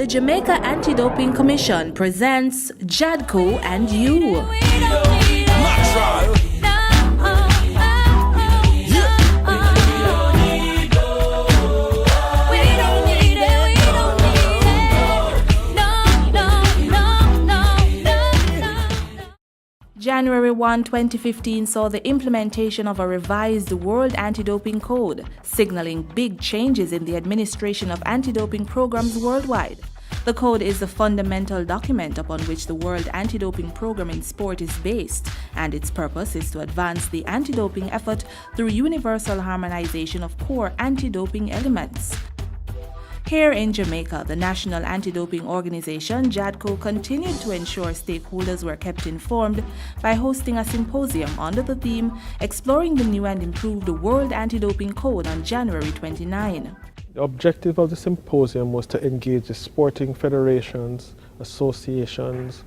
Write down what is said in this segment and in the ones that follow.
The Jamaica Anti-Doping Commission presents JADCO and You. January 1, 2015 saw the implementation of a revised World Anti-Doping Code, signaling big changes in the administration of anti-doping programs worldwide. The code is the fundamental document upon which the World Anti-Doping Program in sport is based, and its purpose is to advance the anti-doping effort through universal harmonization of core anti-doping elements. Here in Jamaica, the National Anti-Doping Organization, JADCO, continued to ensure stakeholders were kept informed by hosting a symposium under the theme Exploring the New and Improved World Anti-Doping Code on January 29. The objective of the symposium was to engage the sporting federations, associations,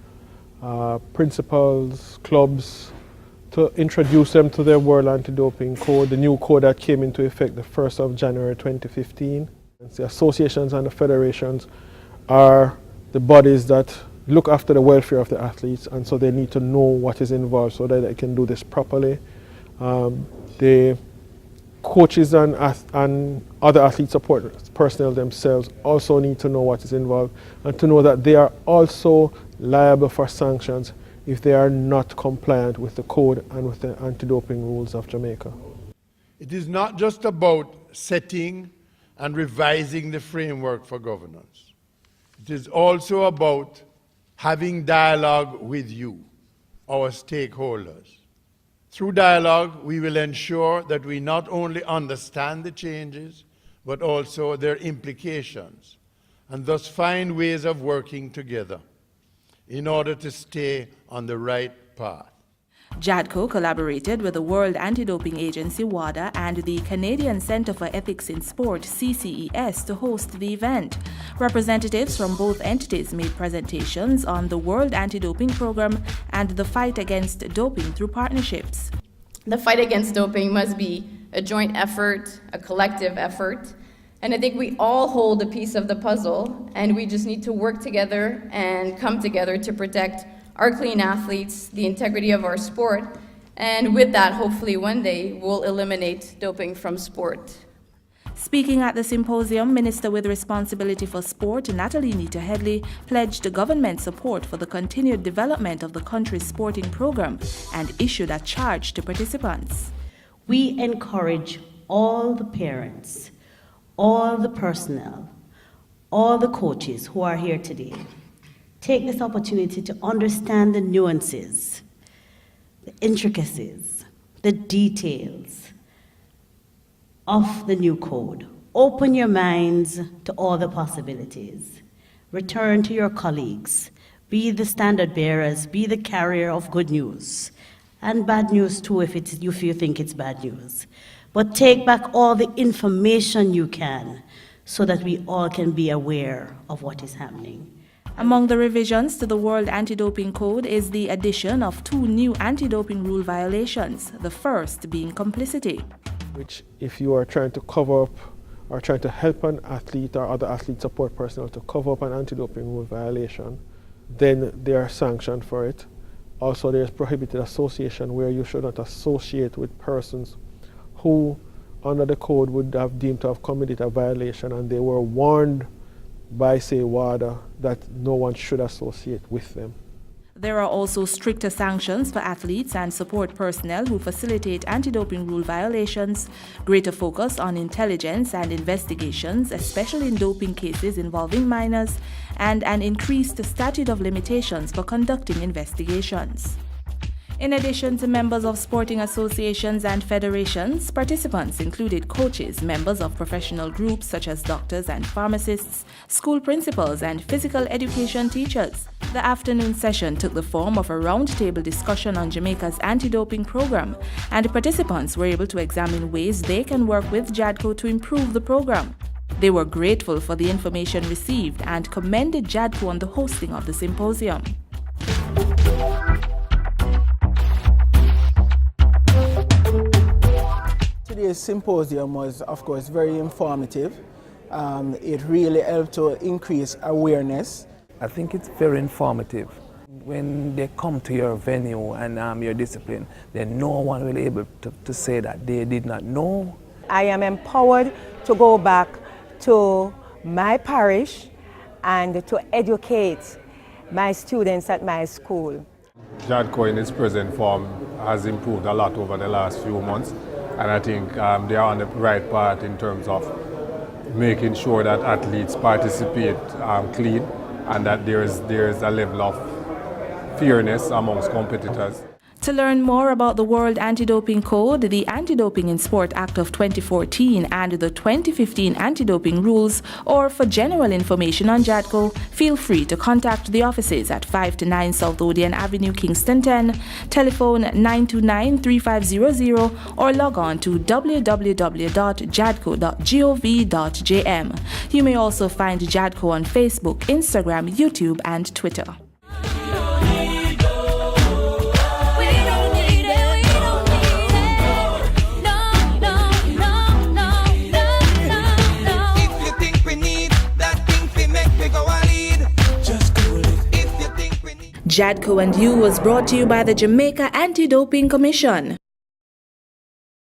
principals, clubs, to introduce them to their World Anti-Doping Code, the new code that came into effect the 1st of January 2015. The associations and the federations are the bodies that look after the welfare of the athletes, and so they need to know what is involved so that they can do this properly. The coaches and other athlete support personnel themselves also need to know what is involved and to know that they are also liable for sanctions if they are not compliant with the code and with the anti-doping rules of Jamaica. It is not just about setting and revising the framework for governance. It is also about having dialogue with you, our stakeholders. Through dialogue, we will ensure that we not only understand the changes, but also their implications, and thus find ways of working together in order to stay on the right path. JADCO collaborated with the World Anti-Doping Agency WADA and the Canadian Centre for Ethics in Sport CCES to host the event. Representatives from both entities made presentations on the World Anti-Doping Program and the fight against doping through partnerships. The fight against doping must be a joint effort, a collective effort, and I think we all hold a piece of the puzzle, and we just need to work together and come together to protect our clean athletes, the integrity of our sport, and with that, hopefully one day, we'll eliminate doping from sport. Speaking at the symposium, Minister with Responsibility for Sport, Natalie Nita-Headley, pledged government support for the continued development of the country's sporting program and issued a charge to participants. We encourage all the parents, all the personnel, all the coaches who are here today. Take this opportunity to understand the nuances, the intricacies, the details of the new code. Open your minds to all the possibilities. Return to your colleagues. Be the standard bearers, be the carrier of good news. And bad news too if you think it's bad news. But take back all the information you can so that we all can be aware of what is happening. Among the revisions to the World Anti-Doping Code is the addition of 2 new anti-doping rule violations, the first being complicity. Which, if you are trying to cover up or trying to help an athlete or other athlete support personnel to cover up an anti-doping rule violation, then they are sanctioned for it. Also, there is prohibited association, where you should not associate with persons who, under the code, would have deemed to have committed a violation, and they were warned by, say, WADA, that no one should associate with them. There are also stricter sanctions for athletes and support personnel who facilitate anti-doping rule violations, greater focus on intelligence and investigations, especially in doping cases involving minors, and an increased statute of limitations for conducting investigations. In addition to members of sporting associations and federations, participants included coaches, members of professional groups such as doctors and pharmacists, school principals, and physical education teachers. The afternoon session took the form of a roundtable discussion on Jamaica's anti-doping program, and participants were able to examine ways they can work with JADCO to improve the program. They were grateful for the information received and commended JADCO on the hosting of the symposium. Today's symposium was, of course, very informative. It really helped to increase awareness. I think it's very informative. When they come to your venue and your discipline, then no one will be able to say that they did not know. I am empowered to go back to my parish and to educate my students at my school. JADCO in its present form has improved a lot over the last few months, and I think they are on the right path in terms of making sure that athletes participate clean and that there is a level of fairness amongst competitors. To learn more about the World Anti-Doping Code, the Anti-Doping in Sport Act of 2014 and the 2015 anti-doping rules, or for general information on JADCO, feel free to contact the offices at 5 to 9 South Odeon Avenue, Kingston 10, telephone 929-3500, or log on to www.jadco.gov.jm. You may also find JADCO on Facebook, Instagram, YouTube, and Twitter. JADCO and You was brought to you by the Jamaica Anti-Doping Commission.